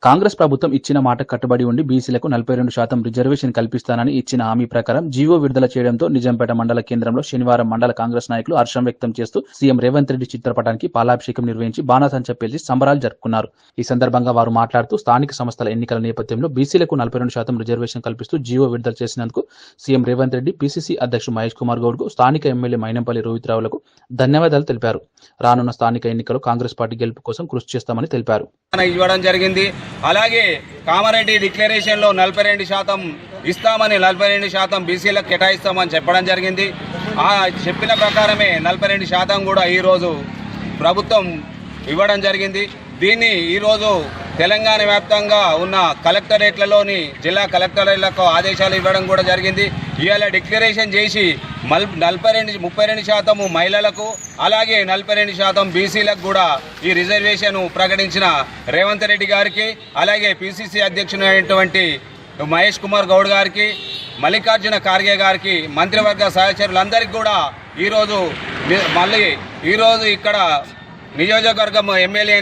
కాంగ్రెస్ ప్రభుత్వం ఇచ్చిన మాట కట్టుబడి ఉండి బీసీలకు 42% రిజర్వేషన్ కల్పిస్తానని ఇచ్చిన హామీ ప్రకారం జీవో విడుదల చేయడంతో నిజాంపేట మండల కేంద్రంలో శనివారం మండల కాంగ్రెస్ నాయకులు హర్షం వ్యక్తం చేస్తూ సీఎం రేవంత్ రెడ్డి చిత్రపటానికి పాలాభిషేకం నిర్వహించి బాణాసంచా పేల్చి సంబరాలు జరుపుకున్నారు. ఈ సందర్భంగా వారు మాట్లాడుతూ స్థానిక సంస్థల ఎన్నికల నేపథ్యంలో బీసీలకు 42% రిజర్వేషన్ కల్పిస్తూ జీవో విడుదల చేసినందుకు సీఎం రేవంత్ రెడ్డి, పీసీసీ అధ్యక్షుడు మహేష్ కుమార్ గౌడ్కు, స్థానిక ఎమ్మెల్యే మైనంపల్లి రోహిత్ రావులకు ధన్యవాదాలు తెలిపారు. రానున్న స్థానిక ఎన్నికల్లో కాంగ్రెస్ పార్టీ గెలుపు కోసం కృషి చేస్తామని తెలిపారు. ఇవ్వడం జరిగింది. అలాగే కామారెడ్డి డిక్లరేషన్లో 42% ఇస్తామని, 42% బీసీలకు కేటాయిస్తామని చెప్పడం జరిగింది. ఆ చెప్పిన ప్రకారమే 42% కూడా ఈరోజు ప్రభుత్వం ఇవ్వడం జరిగింది. దీన్ని ఈరోజు తెలంగాణ వ్యాప్తంగా ఉన్న కలెక్టరేట్లలోని జిల్లా కలెక్టరేట్లకు ఆదేశాలు ఇవ్వడం కూడా జరిగింది. ఇవాళ డిక్లరేషన్ చేసి 32% మహిళలకు, అలాగే 42% బీసీలకు కూడా ఈ రిజర్వేషన్ ప్రకటించిన రేవంత్ రెడ్డి గారికి, అలాగే పీసీసీ అధ్యక్షుడైనటువంటి మహేష్ కుమార్ గౌడ్ గారికి, మల్లికార్జున ఖార్గే గారికి, మంత్రివర్గ సహచరులందరికీ కూడా ఈరోజు ఇక్కడ నియోజకవర్గం ఎమ్మెల్యే